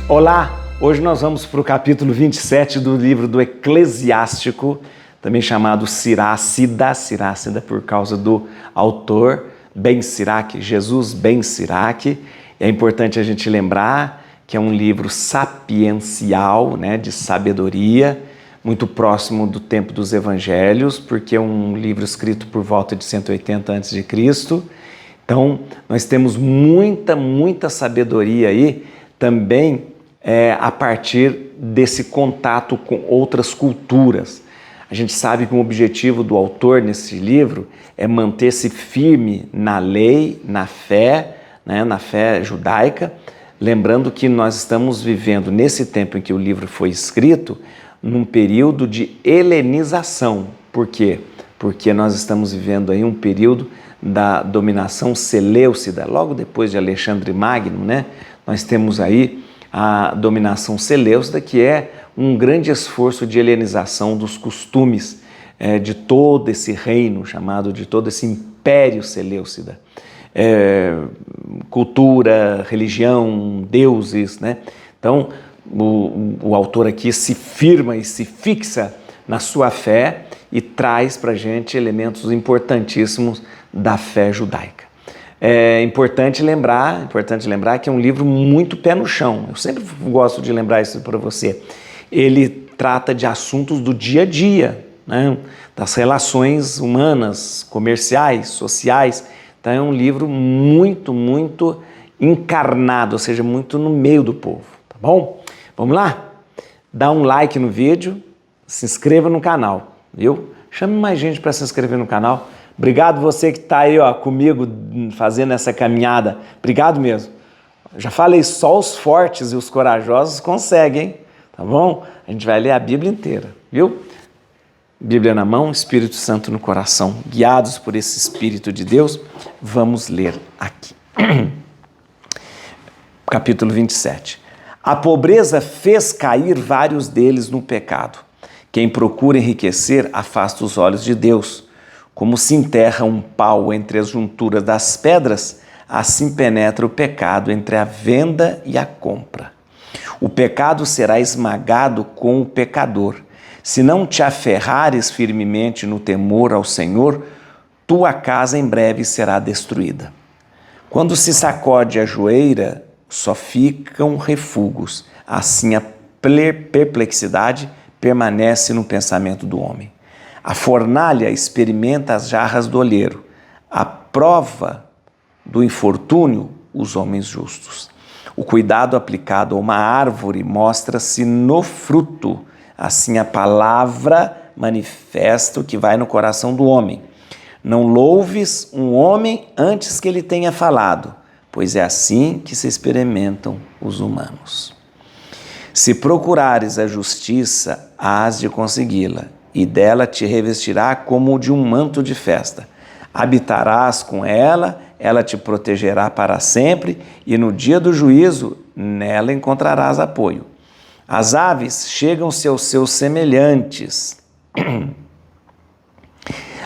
Olá! Hoje nós vamos para o capítulo 27 do livro do Eclesiástico, também chamado Siracida por causa do autor Ben Sirac, Jesus Ben Sirac. É importante a gente lembrar que é um livro sapiencial, né, de sabedoria, muito próximo do tempo dos evangelhos, porque é um livro escrito por volta de 180 a.C. Então, nós temos muita sabedoria aí também a partir desse contato com outras culturas. A gente sabe que o objetivo do autor nesse livro é manter-se firme na lei, na fé, né, na fé judaica, lembrando que nós estamos vivendo, nesse tempo em que o livro foi escrito, num período de helenização. Por quê? Porque nós estamos vivendo aí um período da dominação seleucida. Logo depois de Alexandre Magno, né, nós temos aí a dominação seleucida, que é um grande esforço de helenização dos costumes de todo esse reino, chamado de todo esse império seleucida. Cultura, religião, deuses, né? Então, o autor aqui se firma e se fixa na sua fé e traz para a gente elementos importantíssimos da fé judaica. É importante lembrar que é um livro muito pé no chão. Eu sempre gosto de lembrar isso para você. Ele trata de assuntos do dia a dia, né? Das relações humanas, comerciais, sociais. Então é um livro muito encarnado, ou seja, muito no meio do povo, tá bom? Vamos lá? Dá um like no vídeo, se inscreva no canal, viu? Chame mais gente para se inscrever no canal. Obrigado você que está aí comigo fazendo essa caminhada. Obrigado mesmo. Já falei, só os fortes e os corajosos conseguem, tá bom? A gente vai ler a Bíblia inteira, viu? Bíblia na mão, Espírito Santo no coração. Guiados por esse Espírito de Deus, vamos ler aqui. Capítulo 27. A pobreza fez cair vários deles no pecado. Quem procura enriquecer afasta os olhos de Deus. Como se enterra um pau entre as junturas das pedras, assim penetra o pecado entre a venda e a compra. O pecado será esmagado com o pecador. Se não te aferrares firmemente no temor ao Senhor, tua casa em breve será destruída. Quando se sacode a joeira, só ficam refugos. Assim a perplexidade permanece no pensamento do homem. A fornalha experimenta as jarras do olheiro. A prova do infortúnio, os homens justos. O cuidado aplicado a uma árvore mostra-se no fruto. Assim a palavra manifesta o que vai no coração do homem. Não louves um homem antes que ele tenha falado, pois é assim que se experimentam os humanos. Se procurares a justiça, hás de consegui-la, e dela te revestirá como de um manto de festa. Habitarás com ela, ela te protegerá para sempre, e no dia do juízo, nela encontrarás apoio. As aves chegam-se aos seus semelhantes.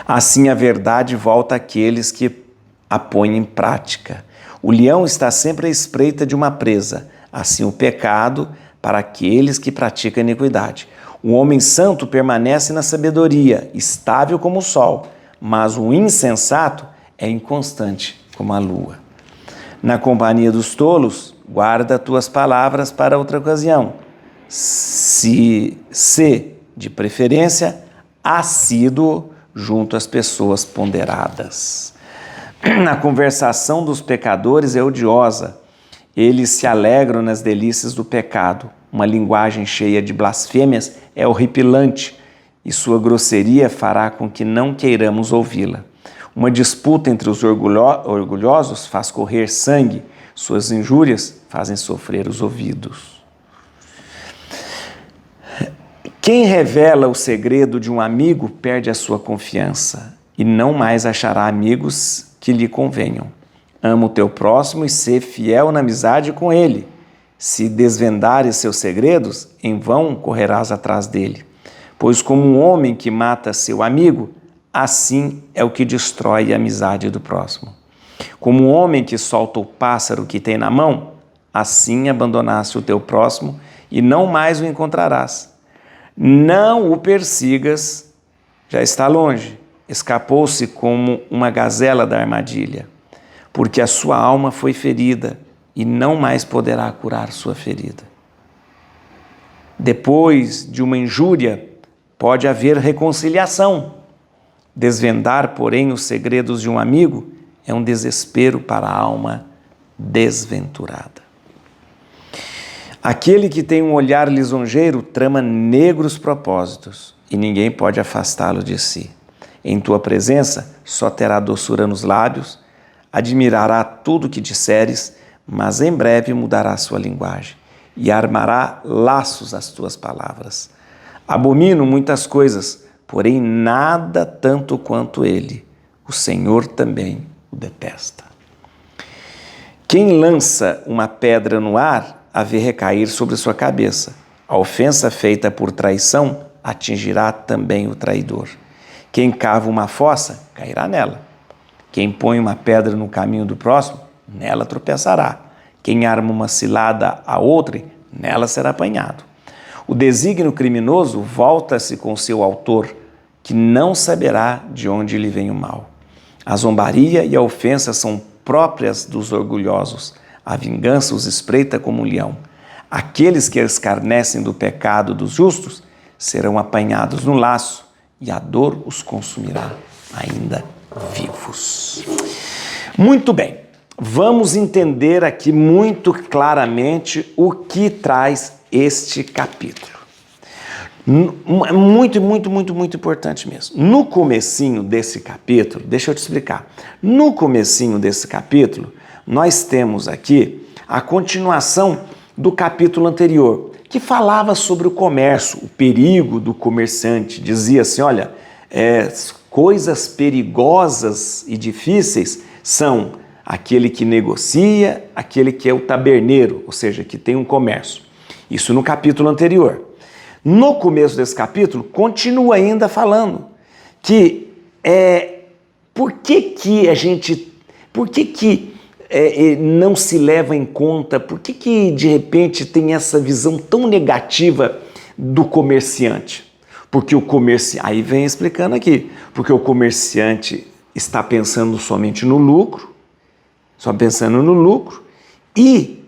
Assim a verdade volta àqueles que a põem em prática. O leão está sempre à espreita de uma presa, assim o pecado para aqueles que praticam iniquidade. O homem santo permanece na sabedoria, estável como o sol, mas o insensato é inconstante como a lua. Na companhia dos tolos, guarda tuas palavras para outra ocasião. Se de preferência, assíduo junto às pessoas ponderadas. A conversação dos pecadores é odiosa. Eles se alegram nas delícias do pecado. Uma linguagem cheia de blasfêmias é horripilante e sua grosseria fará com que não queiramos ouvi-la. Uma disputa entre os orgulhosos faz correr sangue, suas injúrias fazem sofrer os ouvidos. Quem revela o segredo de um amigo perde a sua confiança e não mais achará amigos que lhe convenham. Ama o teu próximo e sê fiel na amizade com ele. Se desvendares seus segredos, em vão correrás atrás dele. Pois como um homem que mata seu amigo, assim é o que destrói a amizade do próximo. Como um homem que solta o pássaro que tem na mão, assim abandonaste o teu próximo e não mais o encontrarás. Não o persigas, já está longe, escapou-se como uma gazela da armadilha, porque a sua alma foi ferida e não mais poderá curar sua ferida. Depois de uma injúria, pode haver reconciliação. Desvendar, porém, os segredos de um amigo é um desespero para a alma desventurada. Aquele que tem um olhar lisonjeiro trama negros propósitos e ninguém pode afastá-lo de si. Em tua presença só terá doçura nos lábios, admirará tudo o que disseres, mas em breve mudará sua linguagem e armará laços às tuas palavras. Abomino muitas coisas, porém nada tanto quanto ele. O Senhor também o detesta. Quem lança uma pedra no ar, a vê recair sobre sua cabeça. A ofensa feita por traição atingirá também o traidor. Quem cava uma fossa, cairá nela. Quem põe uma pedra no caminho do próximo, nela tropeçará. Quem arma uma cilada a outrem, nela será apanhado. O desígnio criminoso volta-se com seu autor, que não saberá de onde lhe vem o mal. A zombaria e a ofensa são próprias dos orgulhosos. A vingança os espreita como um leão. Aqueles que escarnecem do pecado dos justos serão apanhados no laço e a dor os consumirá ainda vivos. Muito bem, vamos entender aqui muito claramente o que traz este capítulo. Muito importante mesmo. No comecinho desse capítulo, deixa eu te explicar. No comecinho desse capítulo, nós temos aqui a continuação do capítulo anterior, que falava sobre o comércio, o perigo do comerciante. Dizia assim, olha, coisas perigosas e difíceis são aquele que negocia, aquele que é o taberneiro, ou seja, que tem um comércio. Isso no capítulo anterior. No começo desse capítulo, continua ainda falando que por que não se leva em conta, por que de repente tem essa visão tão negativa do comerciante? Porque o comerciante, aí vem explicando aqui, porque o comerciante está pensando somente no lucro, e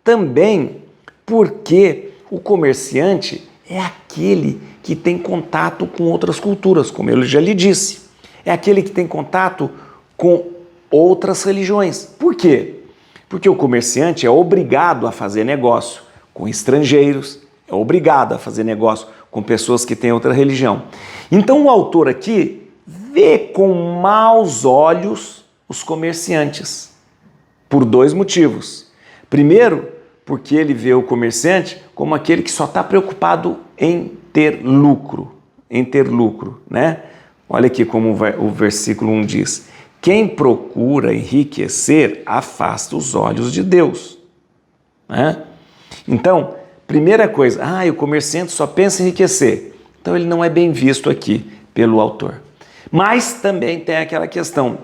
também porque o comerciante é aquele que tem contato com outras culturas, como eu já lhe disse. É aquele que tem contato com outras religiões. Por quê? Porque o comerciante é obrigado a fazer negócio com estrangeiros, é obrigado a fazer negócio com pessoas que têm outra religião. Então o autor aqui vê com maus olhos os comerciantes, por dois motivos. Primeiro, porque ele vê o comerciante como aquele que só está preocupado em ter lucro, né? Olha aqui como o versículo 1 diz: quem procura enriquecer afasta os olhos de Deus, né? Então, primeira coisa, o comerciante só pensa em enriquecer, então ele não é bem visto aqui pelo autor. Mas também tem aquela questão,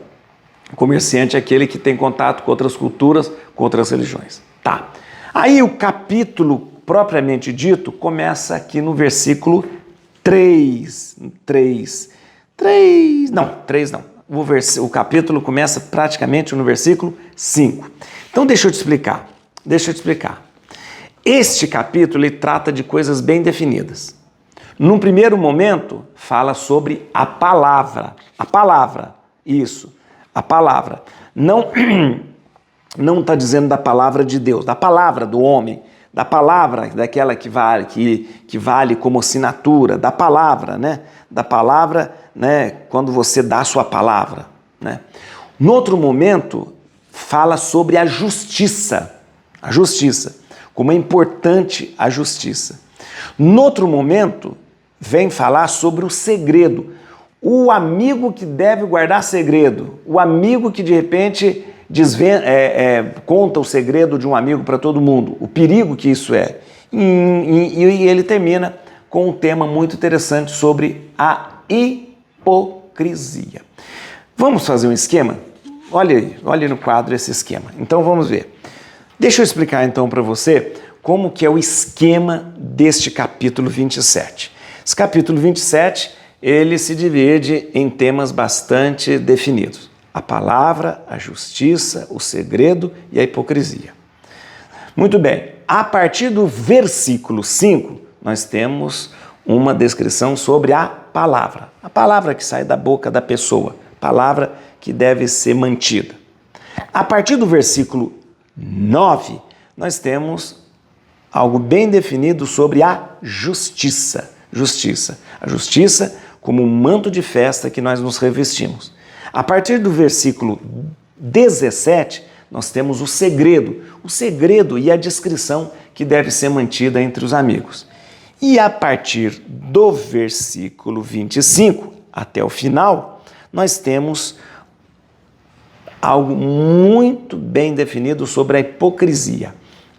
o comerciante é aquele que tem contato com outras culturas, com outras religiões. Tá. Aí o capítulo propriamente dito começa aqui no versículo 3. O capítulo começa praticamente no versículo 5. Então deixa eu te explicar. Este capítulo ele trata de coisas bem definidas. Num primeiro momento, fala sobre a palavra. A palavra. Não está dizendo da palavra de Deus, da palavra do homem, da palavra daquela que vale como assinatura, da palavra, né? Da palavra, né? Quando você dá a sua palavra, né? No outro momento, fala sobre a justiça, como é importante a justiça. No outro momento, vem falar sobre o segredo, o amigo que deve guardar segredo, o amigo que de repente conta o segredo de um amigo para todo mundo, o perigo que isso é. E ele termina com um tema muito interessante sobre a hipocrisia. Vamos fazer um esquema? Olha aí no quadro esse esquema. Então vamos ver. Deixa eu explicar então para você como que é o esquema deste capítulo 27. Esse capítulo 27, ele se divide em temas bastante definidos. A palavra, a justiça, o segredo e a hipocrisia. Muito bem, a partir do versículo 5, nós temos uma descrição sobre a palavra que sai da boca da pessoa, palavra que deve ser mantida. A partir do versículo 9, nós temos algo bem definido sobre a justiça. A justiça como um manto de festa que nós nos revestimos. A partir do versículo 17, nós temos o segredo e a descrição que deve ser mantida entre os amigos. E a partir do versículo 25 até o final, nós temos algo muito bem definido sobre a hipocrisia.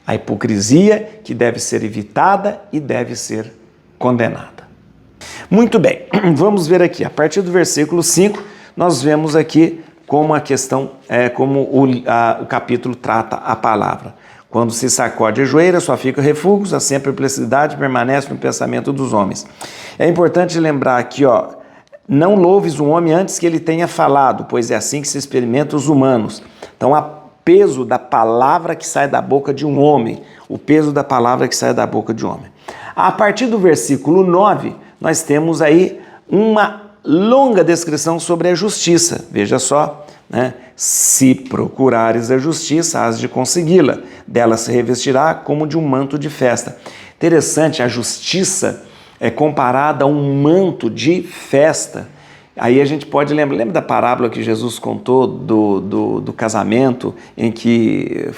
A hipocrisia que deve ser evitada e deve ser condenada. Muito bem, vamos ver aqui. A partir do versículo 5, nós vemos aqui como a questão, como o capítulo trata a palavra. Quando se sacode a joelha, só fica refúgios, assim a perplexidade permanece no pensamento dos homens. É importante lembrar aqui, não louves o homem antes que ele tenha falado, pois é assim que se experimenta os humanos. Então, há peso da palavra que sai da boca de um homem, o peso da palavra que sai da boca de um homem. A partir do versículo 9, nós temos aí uma longa descrição sobre a justiça. Veja só, né? Se procurares a justiça, has de consegui-la. Dela se revestirá como de um manto de festa. Interessante, a justiça é comparada a um manto de festa. Aí a gente pode lembra da parábola que Jesus contou do casamento, em que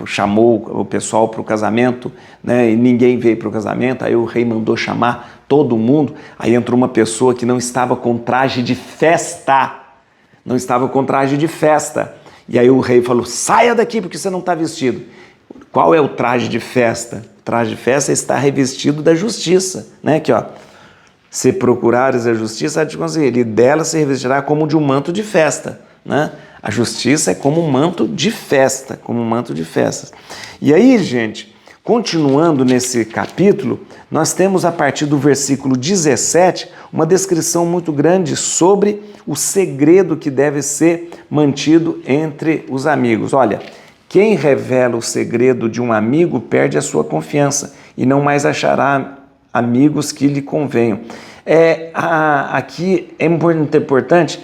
chamou o pessoal para o casamento, né, e ninguém veio para o casamento, aí o rei mandou chamar todo mundo, aí entrou uma pessoa que não estava com traje de festa, e aí o rei falou, saia daqui porque você não está vestido. Qual é o traje de festa? O traje de festa está revestido da justiça, né, aqui se procurares a justiça, há de conseguir, e dela se revestirá como de um manto de festa, né? A justiça é como um manto de festa, E aí, gente, continuando nesse capítulo, nós temos a partir do versículo 17 uma descrição muito grande sobre o segredo que deve ser mantido entre os amigos. Olha, quem revela o segredo de um amigo perde a sua confiança e não mais achará amigos que lhe convenham. Aqui é muito importante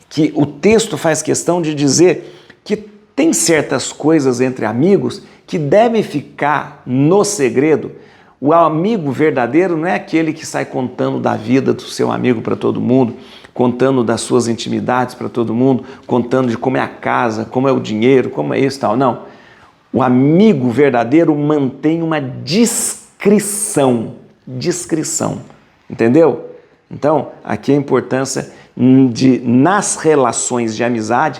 que o texto faz questão de dizer que tem certas coisas entre amigos que devem ficar no segredo. O amigo verdadeiro não é aquele que sai contando da vida do seu amigo para todo mundo, contando das suas intimidades para todo mundo, contando de como é a casa, como é o dinheiro, como é isso e tal. Não. O amigo verdadeiro mantém uma discrição, entendeu? Então, aqui a importância de, nas relações de amizade,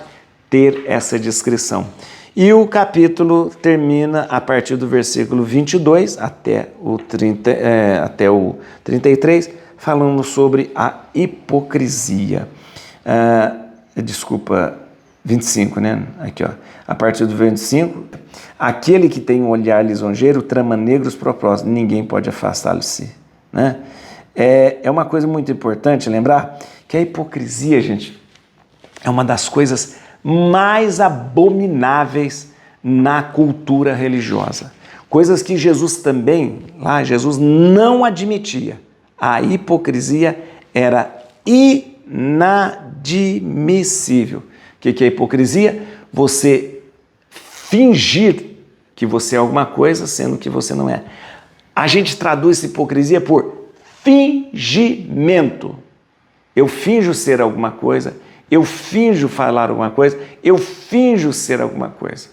ter essa discrição. E o capítulo termina a partir do versículo 22 até o 33, falando sobre a hipocrisia. 25, né? Aqui, a partir do 25, aquele que tem um olhar lisonjeiro trama negros propósitos, ninguém pode afastá-lo-se, né? É uma coisa muito importante lembrar que a hipocrisia, gente, é uma das coisas mais abomináveis na cultura religiosa. Coisas que Jesus também, Jesus não admitia. A hipocrisia era inadmissível. O que é hipocrisia? Você fingir que você é alguma coisa, sendo que você não é. A gente traduz hipocrisia por fingimento. Eu finjo ser alguma coisa, eu finjo falar alguma coisa, eu finjo ser alguma coisa.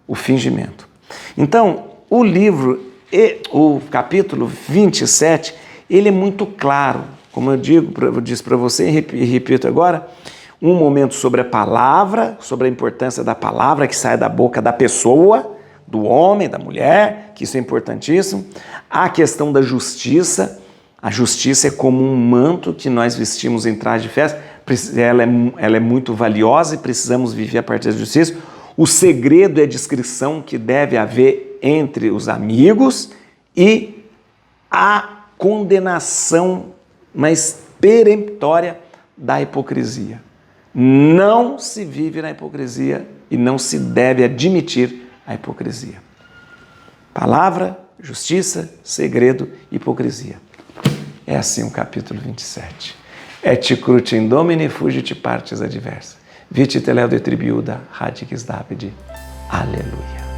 O fingimento. Então, o livro, o capítulo 27, ele é muito claro. Como eu disse para você e repito agora, um momento sobre a palavra, sobre a importância da palavra que sai da boca da pessoa, do homem, da mulher, que isso é importantíssimo. A questão da justiça. A justiça é como um manto que nós vestimos em traje de festa, ela é muito valiosa e precisamos viver a partir da justiça. O segredo é a discrição que deve haver entre os amigos e a condenação mais peremptória da hipocrisia. Não se vive na hipocrisia e não se deve admitir a hipocrisia. Palavra, justiça, segredo, hipocrisia. É assim o capítulo 27. Et cruce in Domine fugit partes adversa. Vite te leo de tribiuda radix Davide. Aleluia.